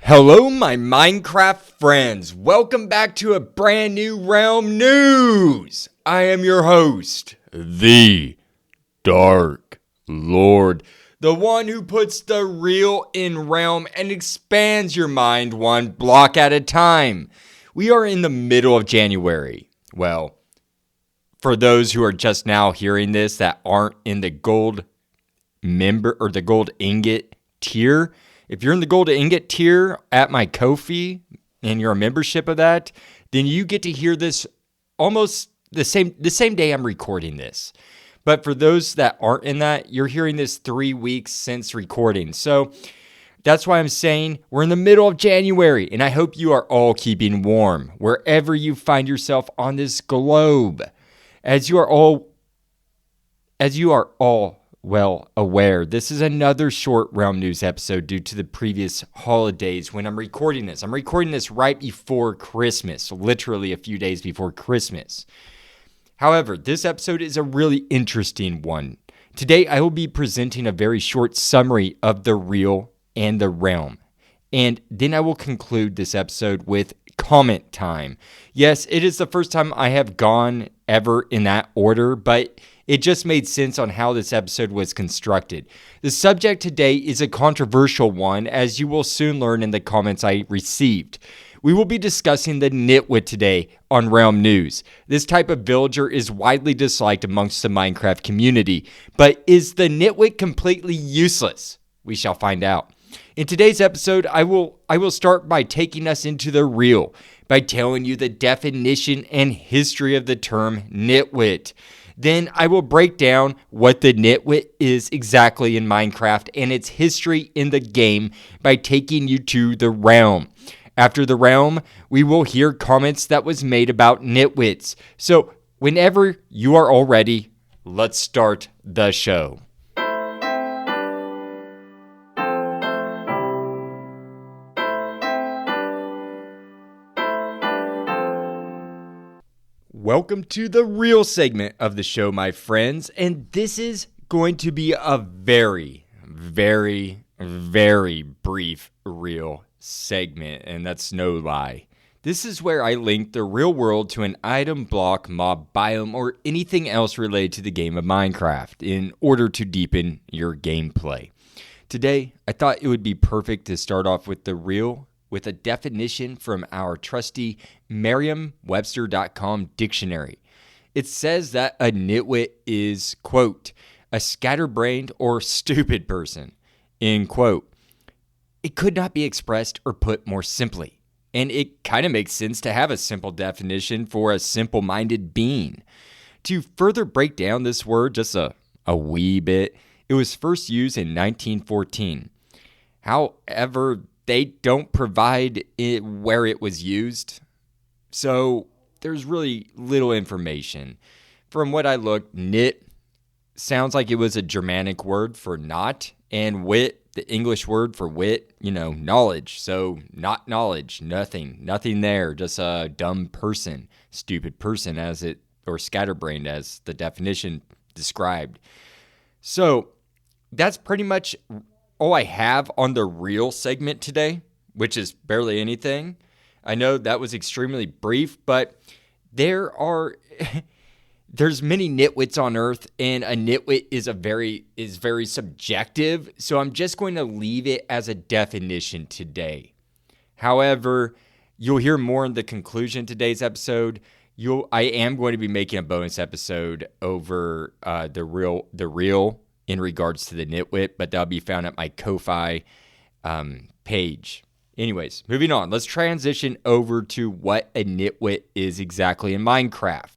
Hello, my Minecraft friends. Welcome back to a brand new Realm News. I am your host, the Dark Lord, the one who puts the real in Realm and expands your mind one block at a time. We are in the middle of January. Well, for those who are just now hearing this that aren't in the gold member or the gold ingot tier, if you're in the gold ingot tier at my Ko-fi and you're a membership of that, then you get to hear this almost the same day I'm recording this. But for those that aren't in that, you're hearing this 3 weeks since recording. So that's why I'm saying we're in the middle of January, and I hope you are all keeping warm wherever you find yourself on this globe. As you are all well aware, this is another short Realm News episode due to the previous holidays when I'm recording this. I'm recording this right before Christmas, literally a few days before Christmas. However, this episode is a really interesting one. Today, I will be presenting a very short summary of the real and the realm. And then I will conclude this episode with comment time. Yes, it is the first time I have gone ever in that order, but it just made sense on how this episode was constructed. The subject today is a controversial one, as you will soon learn in the comments I received. We will be discussing the Nitwit today on Realm News. This type of villager is widely disliked amongst the Minecraft community, but is the Nitwit completely useless? We shall find out. In today's episode, I will start by taking us into the real, by telling you the definition and history of the term Nitwit. Then I will break down what the Nitwit is exactly in Minecraft and its history in the game by taking you to the realm. After the realm, we will hear comments that was made about Nitwits. So whenever you are all ready, let's start the show. Welcome to the real segment of the show, my friends, and this is going to be a very, very, very brief real segment, and that's no lie. This is where I link the real world to an item, block, mob, biome, or anything else related to the game of Minecraft in order to deepen your gameplay. Today, I thought it would be perfect to start off with the real with a definition from our trusty Merriam-Webster.com dictionary. It says that a nitwit is, quote, a scatterbrained or stupid person, end quote. It could not be expressed or put more simply, and it kind of makes sense to have a simple definition for a simple-minded being. To further break down this word just a wee bit, it was first used in 1914. However, they don't provide it where it was used, so there's really little information. From what I looked, nit sounds like it was a Germanic word for not, and wit, the English word for wit, knowledge. So not knowledge, nothing there, just a dumb person, stupid person or scatterbrained as the definition described. So that's pretty much all I have on the real segment today, which is barely anything. I know that was extremely brief, but there's many nitwits on Earth, and a nitwit is very subjective. So I'm just going to leave it as a definition today. However, you'll hear more in the conclusion of today's episode. I am going to be making a bonus episode over the real in regards to the nitwit, but that'll be found at my Ko-fi page. Anyways, moving on. Let's transition over to what a nitwit is exactly in Minecraft.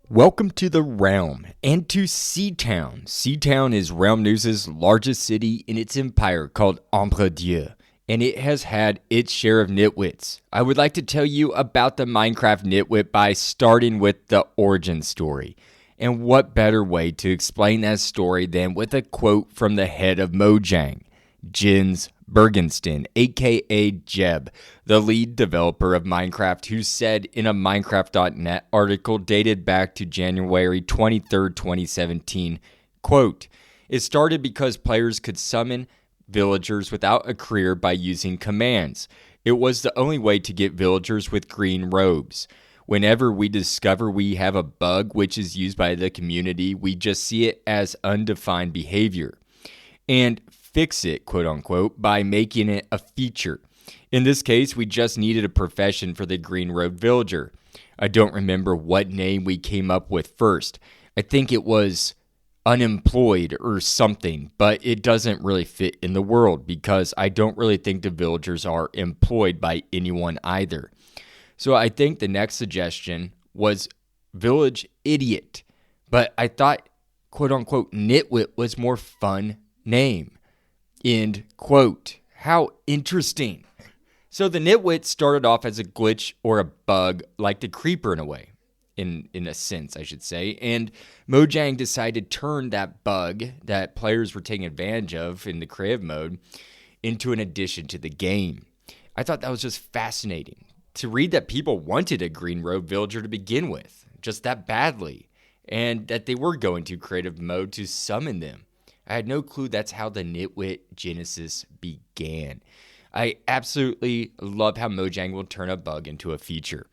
Welcome to the realm and to Seatown. Seatown is Realm News' largest city in its empire called Ombre Dieu, and it has had its share of nitwits. I would like to tell you about the Minecraft nitwit by starting with the origin story. And what better way to explain that story than with a quote from the head of Mojang, Jens Bergensten, aka Jeb, the lead developer of Minecraft, who said in a Minecraft.net article dated back to January 23rd, 2017, quote, It started because players could summon villagers without a career by using commands. It was the only way to get villagers with green robes. Whenever we discover we have a bug which is used by the community, we just see it as undefined behavior and fix it, quote unquote, by making it a feature. In this case, we just needed a profession for the green robed villager. I don't remember what name we came up with first. I think it was unemployed or something, but it doesn't really fit in the world because I don't really think the villagers are employed by anyone either. So I think the next suggestion was village idiot, but I thought, quote unquote, Nitwit was more fun name, end quote. How interesting. So the Nitwit started off as a glitch or a bug, like the creeper in a way. In a sense, I should say. And Mojang decided to turn that bug that players were taking advantage of in the creative mode into an addition to the game. I thought that was just fascinating to read that people wanted a green robe villager to begin with, just that badly, and that they were going to creative mode to summon them. I had no clue that's how the Nitwit genesis began. I absolutely love how Mojang will turn a bug into a feature.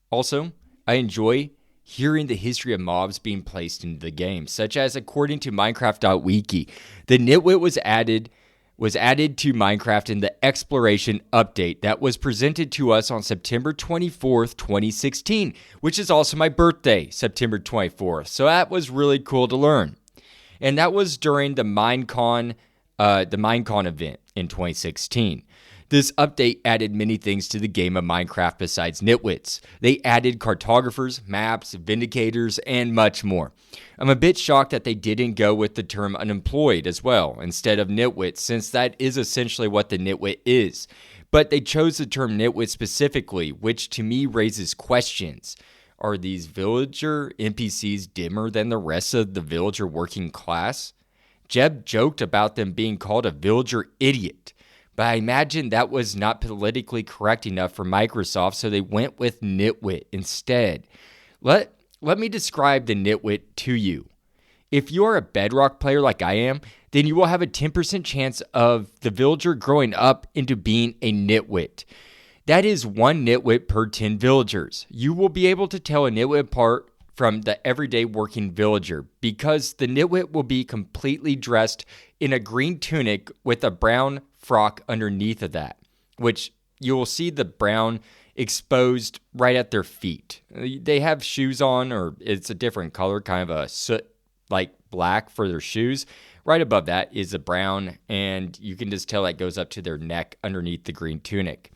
Also, I enjoy hearing the history of mobs being placed into the game, such as according to minecraft.wiki, the Nitwit was added to Minecraft in the exploration update that was presented to us on September 24th, 2016, which is also my birthday, September 24th. So that was really cool to learn. And that was during the Minecon event in 2016. This update added many things to the game of Minecraft besides Nitwits. They added cartographers, maps, vindicators, and much more. I'm a bit shocked that they didn't go with the term unemployed as well, instead of Nitwit, since that is essentially what the Nitwit is. But they chose the term Nitwit specifically, which to me raises questions. Are these villager NPCs dimmer than the rest of the villager working class? Jeb joked about them being called a villager idiot. But I imagine that was not politically correct enough for Microsoft, so they went with Nitwit instead. Let me describe the Nitwit to you. If you're a Bedrock player like I am, then you will have a 10% chance of the villager growing up into being a Nitwit. That is 1 Nitwit per 10 villagers. You will be able to tell a Nitwit apart from the everyday working villager because the Nitwit will be completely dressed in a green tunic with a brown frock underneath of that, which you will see the brown exposed right at their feet. They have shoes on, or it's a different color, kind of a soot like black for their shoes. Right above that is a brown, and you can just tell that goes up to their neck underneath the green tunic.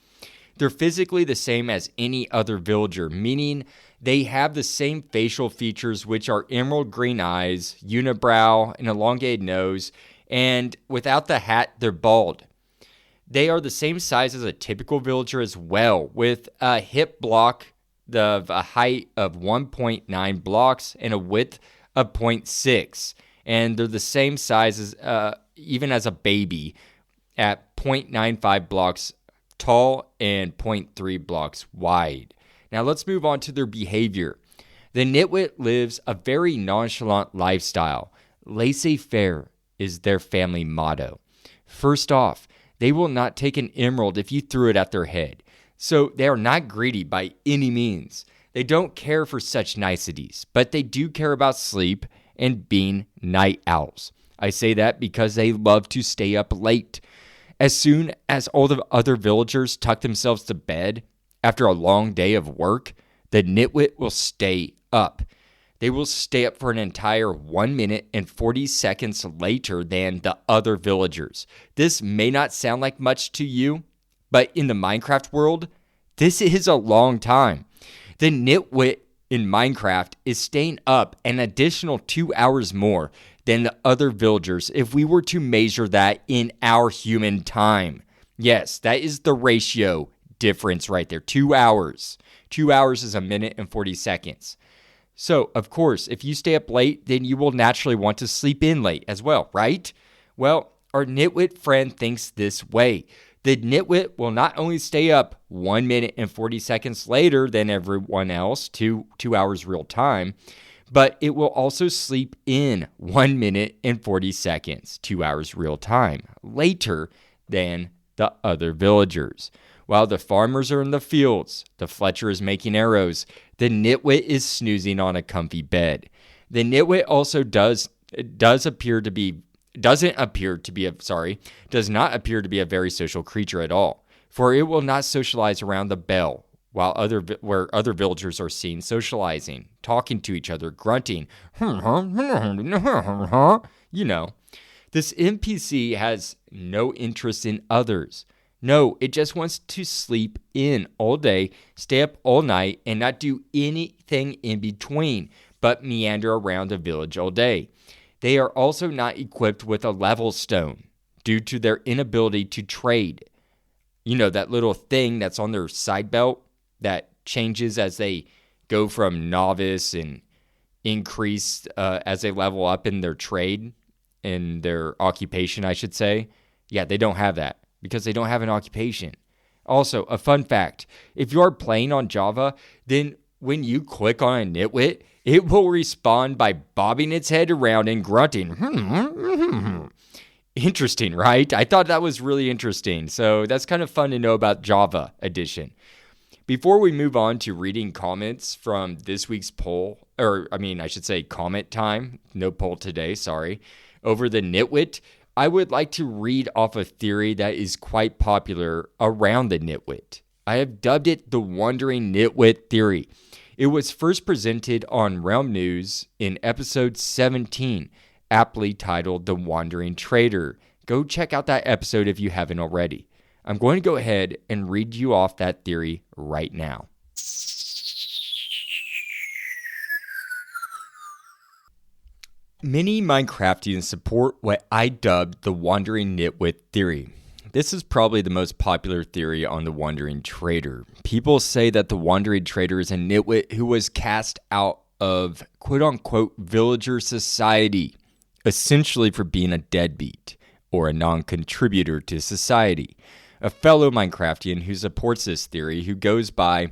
They're physically the same as any other villager, meaning they have the same facial features, which are emerald green eyes, unibrow, an elongated nose, and without the hat, they're bald. They are the same size as a typical villager as well, with a hip block of a height of 1.9 blocks and a width of 0.6. And they're the same size as even as a baby at 0.95 blocks tall and 0.3 blocks wide. Now let's move on to their behavior. The Nitwit lives a very nonchalant lifestyle. Laissez-faire is their family motto. First off, they will not take an emerald if you threw it at their head. So they are not greedy by any means. They don't care for such niceties, but they do care about sleep and being night owls. I say that because they love to stay up late. As soon as all the other villagers tuck themselves to bed after a long day of work, the Nitwit will stay up. They will stay up for an entire 1 minute and 40 seconds later than the other villagers. This may not sound like much to you, but in the Minecraft world, this is a long time. The Nitwit in Minecraft is staying up an additional 2 hours more than the other villagers if we were to measure that in our human time. Yes, that is the ratio difference right there. 2 hours. 2 hours is 1 minute and 40 seconds. So, of course, if you stay up late, then you will naturally want to sleep in late as well, right? Well, our Nitwit friend thinks this way. The Nitwit will not only stay up 1 minute and 40 seconds later than everyone else, two hours real time, but it will also sleep in 1 minute and 40 seconds, 2 hours real time, later than the other villagers. While the farmers are in the fields, the Fletcher is making arrows, the Nitwit is snoozing on a comfy bed. The Nitwit also does not appear to be a very social creature at all, for it will not socialize around the bell, while other villagers are seen socializing, talking to each other, grunting. This NPC has no interest in others. No, it just wants to sleep in all day, stay up all night, and not do anything in between, but meander around the village all day. They are also not equipped with a level stone due to their inability to trade. You know, that little thing that's on their side belt that changes as they go from novice and increase as they level up in their trade, in their occupation, I should say. Yeah, they don't have that because they don't have an occupation. Also, a fun fact, if you are playing on Java, then when you click on a Nitwit, it will respond by bobbing its head around and grunting. Interesting, right? I thought that was really interesting. So that's kind of fun to know about Java Edition. Before we move on to reading comments from this week's poll, comment time, no poll today, sorry, over the Nitwit, I would like to read off a theory that is quite popular around the Nitwit. I have dubbed it the Wandering Nitwit Theory. It was first presented on realmnews in episode 17, aptly titled The Wandering Trader. Go check out that episode if you haven't already. I'm going to go ahead and read you off that theory right now. Many Minecraftians support what I dubbed the Wandering Nitwit Theory. This is probably the most popular theory on the Wandering Trader. People say that the Wandering Trader is a nitwit who was cast out of quote-unquote villager society, essentially for being a deadbeat or a non-contributor to society. A fellow Minecraftian who supports this theory, who goes by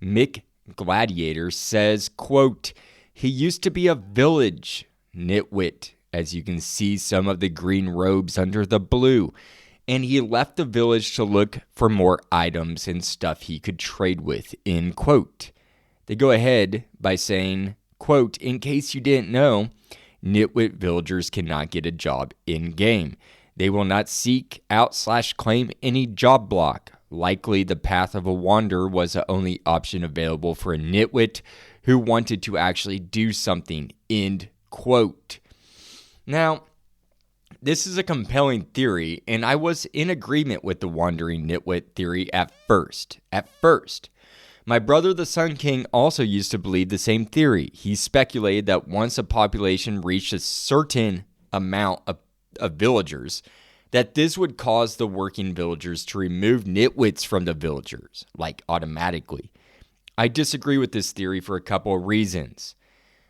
Mick Gladiator, says, quote, he used to be a village nitwit, as you can see some of the green robes under the blue, and he left the village to look for more items and stuff he could trade with, end quote. They go ahead by saying, quote, in case you didn't know, nitwit villagers cannot get a job in-game. They will not seek out/claim any job block. Likely the path of a wanderer was the only option available for a nitwit who wanted to actually do something, end quote. Now, this is a compelling theory, and I was in agreement with the Wandering Nitwit theory at first. My brother, the Sun King, also used to believe the same theory. He speculated that once a population reached a certain amount of villagers, that this would cause the working villagers to remove nitwits from the villagers, like automatically. I disagree with this theory for a couple of reasons.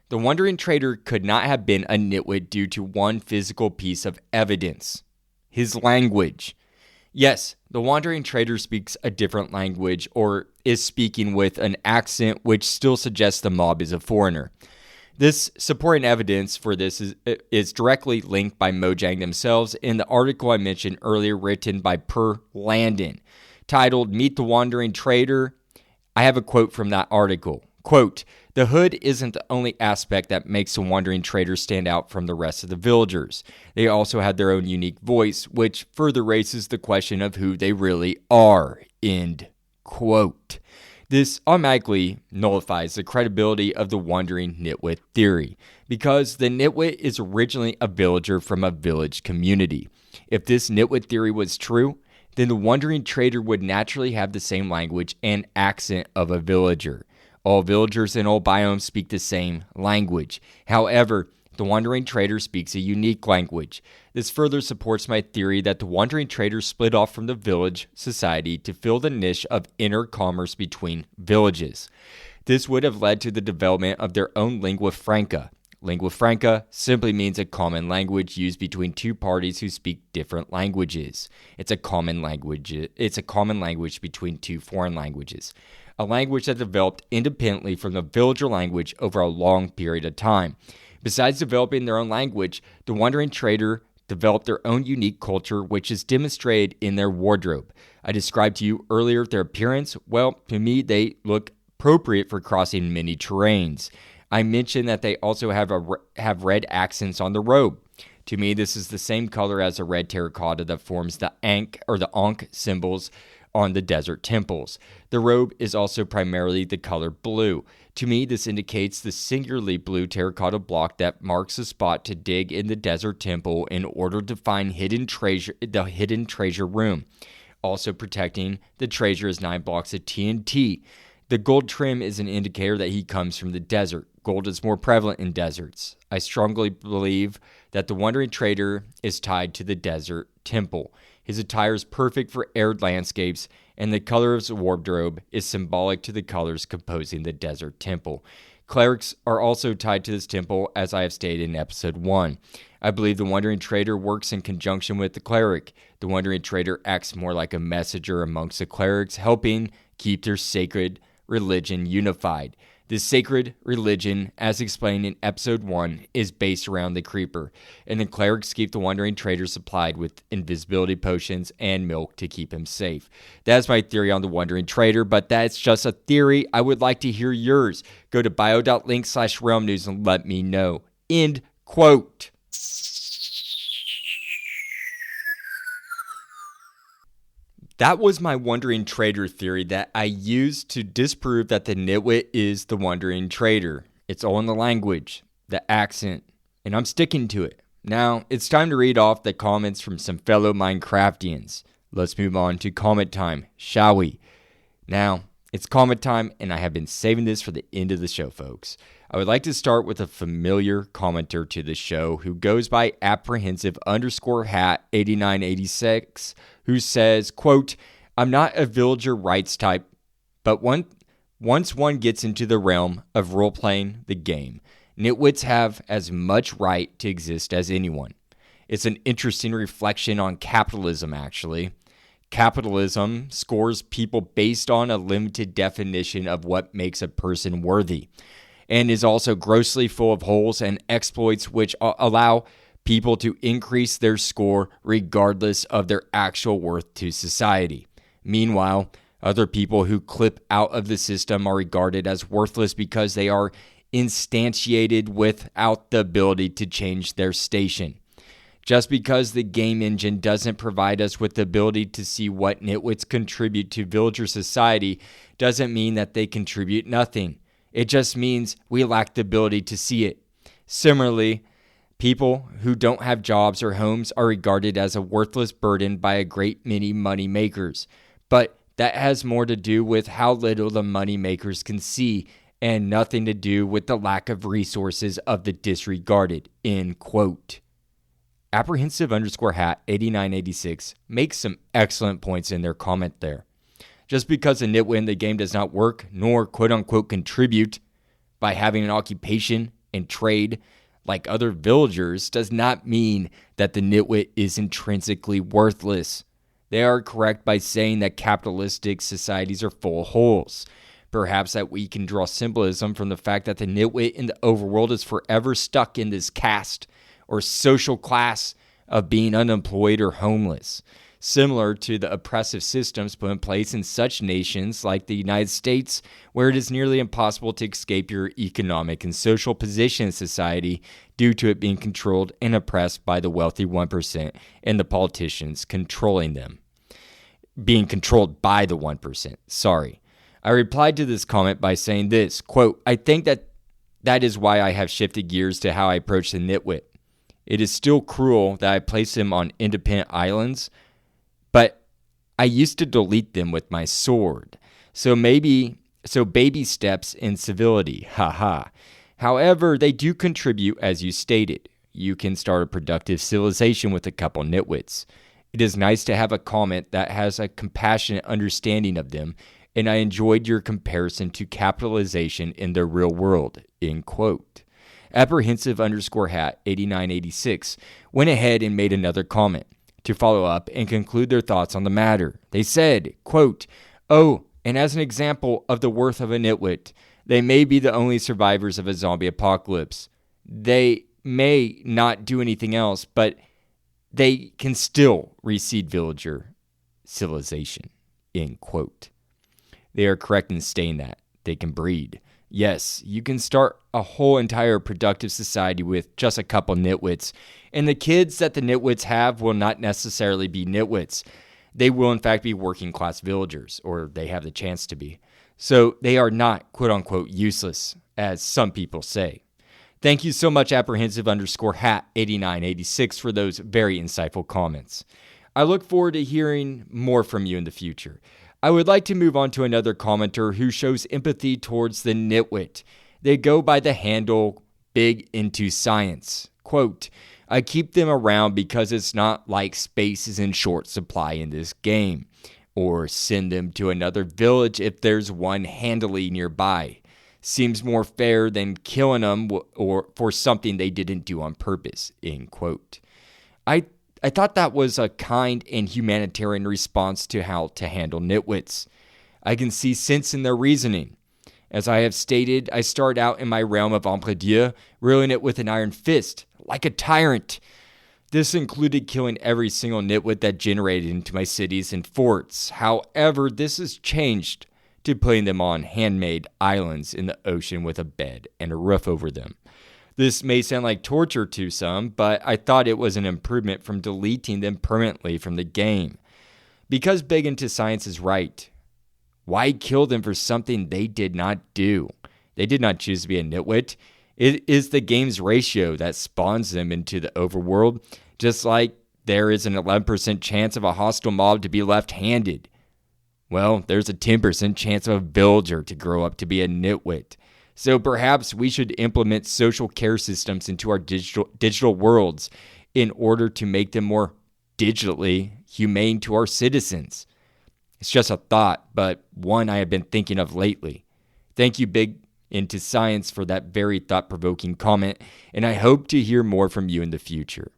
The Wandering Trader could not have been a nitwit due to one physical piece of evidence: his language. Yes, the Wandering Trader speaks a different language or is speaking with an accent which still suggests the mob is a foreigner. This supporting evidence for this is directly linked by Mojang themselves in the article I mentioned earlier, written by Per Landon, titled Meet the Wandering Trader. I have a quote from that article. Quote, the hood isn't the only aspect that makes the Wandering Trader stand out from the rest of the villagers. They also had their own unique voice, which further raises the question of who they really are. End quote. This automatically nullifies the credibility of the Wandering Nitwit theory, because the Nitwit is originally a villager from a village community. If this Nitwit theory was true, then the Wandering Trader would naturally have the same language and accent of a villager. All villagers in all biomes speak the same language. However, the Wandering Trader speaks a unique language. This further supports my theory that the Wandering Trader split off from the village society to fill the niche of intercommerce between villages. This would have led to the development of their own lingua franca, Lingua franca simply means a common language used between two parties who speak different languages. It's a common language between two foreign languages. A language that developed independently from the villager language over a long period of time. Besides developing their own language, the wandering trader developed their own unique culture, which is demonstrated in their wardrobe. I described to you earlier their appearance. Well, to me, they look appropriate for crossing many terrains. I mentioned that they also have red accents on the robe. To me, this is the same color as the red terracotta that forms the Ankh symbols on the desert temples. The robe is also primarily the color blue. To me, this indicates the singularly blue terracotta block that marks a spot to dig in the desert temple in order to find the hidden treasure room. Also protecting the treasure is 9 blocks of TNT. The gold trim is an indicator that he comes from the desert. Gold is more prevalent in deserts. I strongly believe that the wandering trader is tied to the desert temple. His attire is perfect for arid landscapes, and the color of his wardrobe is symbolic to the colors composing the desert temple. Clerics are also tied to this temple, as I have stated in episode 1. I believe the wandering trader works in conjunction with the cleric. The wandering trader acts more like a messenger amongst the clerics, helping keep their sacred religion unified. This sacred religion, as explained in episode 1, is based around the creeper, and the clerics keep the wandering trader supplied with invisibility potions and milk to keep him safe. That's my theory on the wandering trader, but that's just a theory. I would like to hear yours. Go to bio.link/realmnews and let me know. End quote. That was my wandering trader theory that I used to disprove that the Nitwit is the wandering trader. It's all in the language, the accent, and I'm sticking to it. Now, it's time to read off the comments from some fellow Minecraftians. Let's move on to comment time, shall we? Now, it's comment time, and I have been saving this for the end of the show, folks. I would like to start with a familiar commenter to the show who goes by apprehensive_hat8986, who says, quote, I'm not a villager rights type, but once one gets into the realm of role-playing the game, Nitwits have as much right to exist as anyone. It's an interesting reflection on capitalism, actually. Capitalism scores people based on a limited definition of what makes a person worthy, and is also grossly full of holes and exploits which allow people to increase their score regardless of their actual worth to society. Meanwhile, other people who clip out of the system are regarded as worthless because they are instantiated without the ability to change their station. Just because the game engine doesn't provide us with the ability to see what Nitwits contribute to villager society doesn't mean that they contribute nothing. It just means we lack the ability to see it. Similarly, people who don't have jobs or homes are regarded as a worthless burden by a great many money makers. But that has more to do with how little the money makers can see and nothing to do with the lack of resources of the disregarded, end quote. Apprehensive_hat8986 makes some excellent points in their comment there. Just because a nitwit in the game does not work, nor quote-unquote contribute by having an occupation and trade like other villagers, does not mean that the nitwit is intrinsically worthless. They are correct by saying that capitalistic societies are full of holes. Perhaps that we can draw symbolism from the fact that the nitwit in the overworld is forever stuck in this caste or social class of being unemployed or homeless, similar to the oppressive systems put in place in such nations like the United States, where it is nearly impossible to escape your economic and social position in society due to it being controlled and oppressed by the wealthy 1% and the politicians controlling them. Being controlled by the 1%, sorry. I replied to this comment by saying this, quote, I think that is why I have shifted gears to how I approach the nitwit. It is still cruel that I place him on independent islands, but I used to delete them with my sword. So baby steps in civility, haha. However, they do contribute as you stated. You can start a productive civilization with a couple nitwits. It is nice to have a comment that has a compassionate understanding of them, and I enjoyed your comparison to capitalization in the real world, end quote. Apprehensive underscore hat 8986 went ahead and made another comment to follow up and conclude their thoughts on the matter. They said, quote, "Oh, and as an example of the worth of a nitwit, they may be the only survivors of a zombie apocalypse. They may not do anything else, but they can still reseed villager civilization," end quote. They are correct in saying that. They can breed. Yes, you can start a whole entire productive society with just a couple nitwits. And the kids that the nitwits have will not necessarily be nitwits. They will in fact be working class villagers, or they have the chance to be. So they are not quote unquote useless, as some people say. Thank you so much, apprehensive underscore hat 8986, for those very insightful comments. I look forward to hearing more from you in the future. I would like to move on to another commenter who shows empathy towards the nitwit. They go by the handle Big Into Science. Quote, "I keep them around because it's not like space is in short supply in this game. Or send them to another village if there's one handily nearby. Seems more fair than killing them or for something they didn't do on purpose," end quote. I thought that was a kind and humanitarian response to how to handle nitwits. I can see sense in their reasoning. As I have stated, I start out in my realm of Emprédieu, ruling it with an iron fist, like a tyrant. This included killing every single nitwit that generated into my cities and forts. However, this has changed to putting them on handmade islands in the ocean with a bed and a roof over them. This may sound like torture to some, but I thought it was an improvement from deleting them permanently from the game. Because Big Into Science is right. Why kill them for something they did not do? They did not choose to be a nitwit. It is the game's ratio that spawns them into the overworld, just like there is an 11% chance of a hostile mob to be left-handed. Well, there's a 10% chance of a villager to grow up to be a nitwit. So perhaps we should implement social care systems into our digital worlds in order to make them more digitally humane to our citizens. It's just a thought, but one I have been thinking of lately. Thank you, Big Into Science, for that very thought-provoking comment, and I hope to hear more from you in the future.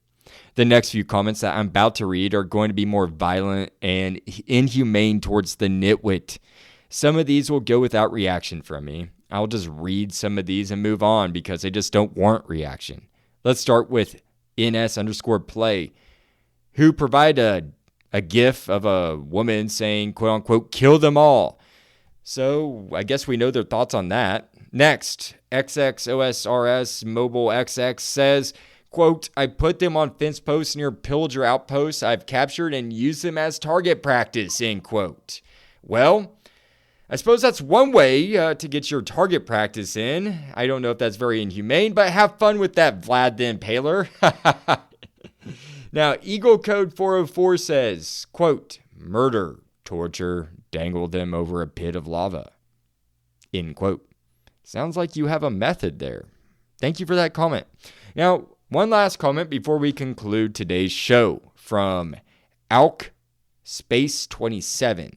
The next few comments that I'm about to read are going to be more violent and inhumane towards the nitwit. Some of these will go without reaction from me. I'll just read some of these and move on because they just don't warrant reaction. Let's start with NS_play, who provide a gif of a woman saying, quote unquote, "kill them all." So I guess we know their thoughts on that. Next, XXOSRS Mobile XX says, quote, "I put them on fence posts near pillager outposts I've captured and used them as target practice," end quote. Well, I suppose that's one way to get your target practice in. I don't know if that's very inhumane, but have fun with that, Vlad the Impaler. Now, Eagle Code 404 says, quote, "murder, torture, dangle them over a pit of lava," end quote. Sounds like you have a method there. Thank you for that comment. Now, one last comment before we conclude today's show from Alk Space 27.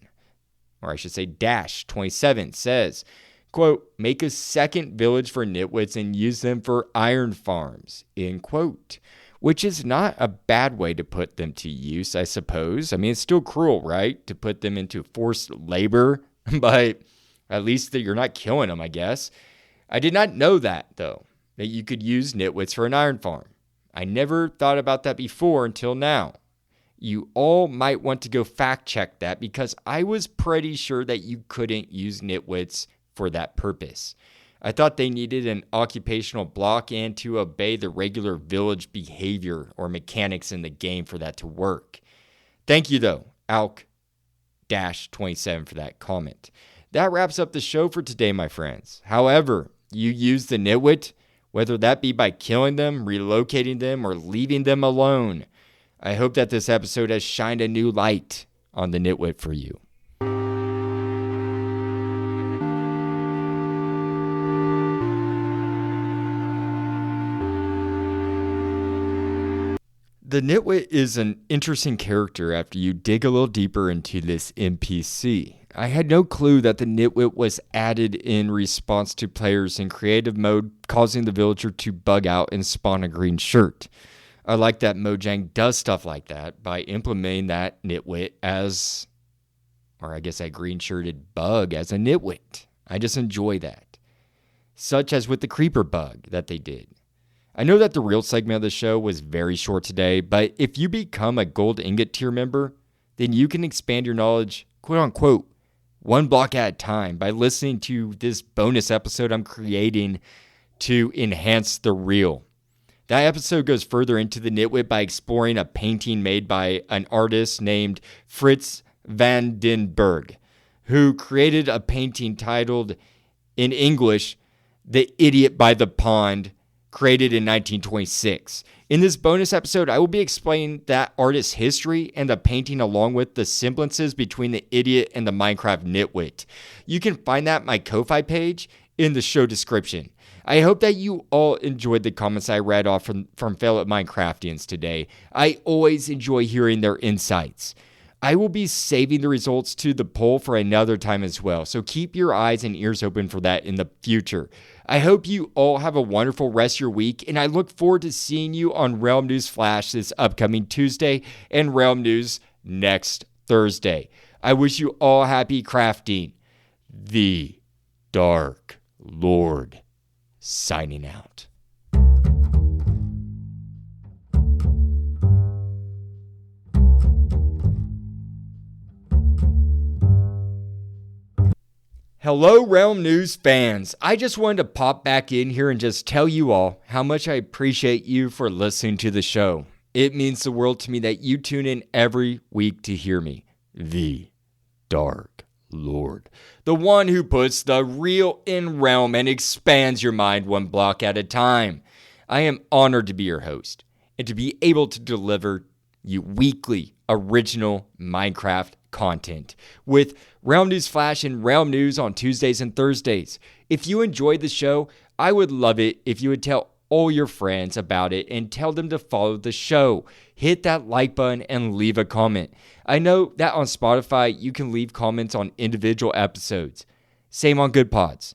Or I should say dash 27 says, quote, "make a second village for nitwits and use them for iron farms," end quote. Which is not a bad way to put them to use, I suppose. I mean, it's still cruel, right? To put them into forced labor, but at least that you're not killing them, I guess. I did not know that, though, that you could use nitwits for an iron farm. I never thought about that before until now. You all might want to go fact check that because I was pretty sure that you couldn't use nitwits for that purpose. I thought they needed an occupational block and to obey the regular village behavior or mechanics in the game for that to work. Thank you, though, Alk-27 for that comment. That wraps up the show for today, my friends. However, you use the nitwit, whether that be by killing them, relocating them, or leaving them alone. I hope that this episode has shined a new light on the nitwit for you. The Nitwit is an interesting character after you dig a little deeper into this NPC. I had no clue that the Nitwit was added in response to players in creative mode, causing the villager to bug out and spawn a green shirt. I like that Mojang does stuff like that by implementing that Nitwit as, or I guess that green shirted bug as a Nitwit. I just enjoy that. Such as with the creeper bug that they did. I know that the real segment of the show was very short today, but if you become a gold ingot tier member, then you can expand your knowledge, quote unquote, one block at a time by listening to this bonus episode I'm creating to enhance the reel. That episode goes further into the Nitwit by exploring a painting made by an artist named Fritz van den Berg, who created a painting titled, in English, The Idiot by the Pond, created in 1926. In this bonus episode, I will be explaining that artist's history and the painting along with the semblances between the idiot and the Minecraft Nitwit. You can find that at my Ko-Fi page in the show description. I hope that you all enjoyed the comments I read off from fellow Minecraftians today. I always enjoy hearing their insights. I will be saving the results to the poll for another time as well, so keep your eyes and ears open for that in the future. I hope you all have a wonderful rest of your week, and I look forward to seeing you on Realm News Flash this upcoming Tuesday and Realm News next Thursday. I wish you all happy crafting. The Dark Lord signing out. Hello, Realm News fans. I just wanted to pop back in here and just tell you all how much I appreciate you for listening to the show. It means the world to me that you tune in every week to hear me, the Dark Lord, the one who puts the real in realm and expands your mind one block at a time. I am honored to be your host and to be able to deliver you weekly original Minecraft content with Realm News Flash and Realm News on Tuesdays and Thursdays. If you enjoyed the show, I would love it if you would tell all your friends about it and tell them to follow the show. Hit that like button and leave a comment. I know that on Spotify, you can leave comments on individual episodes. Same on Good Pods.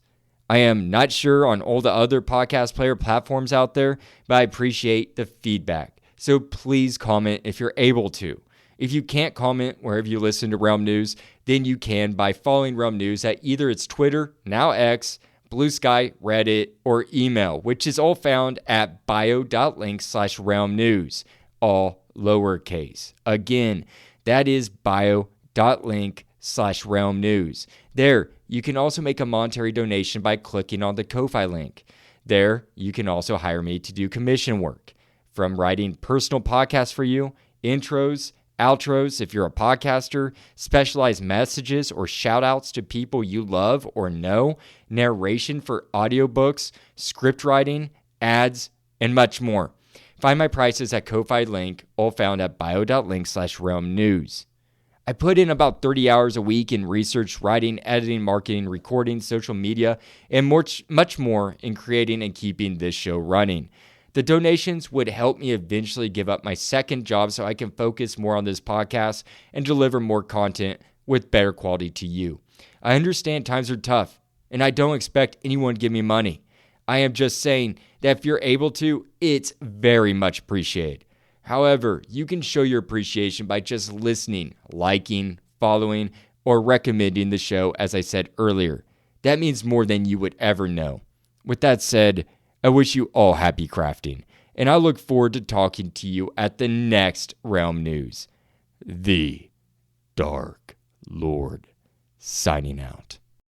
I am not sure on all the other podcast player platforms out there, but I appreciate the feedback. So please comment if you're able to. If you can't comment wherever you listen to Realm News, then you can by following Realm News at either its Twitter, now X, Blue Sky, Reddit, or email, which is all found at bio.link/realmnews, all lowercase. Again, that is bio.link/realmnews. There, you can also make a monetary donation by clicking on the Ko-Fi link. There, you can also hire me to do commission work, from writing personal podcasts for you, intros, outros if you're a podcaster, specialized messages or shout-outs to people you love or know, narration for audiobooks, script writing, ads, and much more. Find my prices at Ko-Fi link, all found at bio.link/realmnews. I put in about 30 hours a week in research, writing, editing, marketing, recording, social media, and much more in creating and keeping this show running. The donations would help me eventually give up my second job so I can focus more on this podcast and deliver more content with better quality to you. I understand times are tough, and I don't expect anyone to give me money. I am just saying that if you're able to, it's very much appreciated. However, you can show your appreciation by just listening, liking, following, or recommending the show, as I said earlier. That means more than you would ever know. With that said, I wish you all happy crafting, and I look forward to talking to you at the next Realm News. The Dark Lord signing out.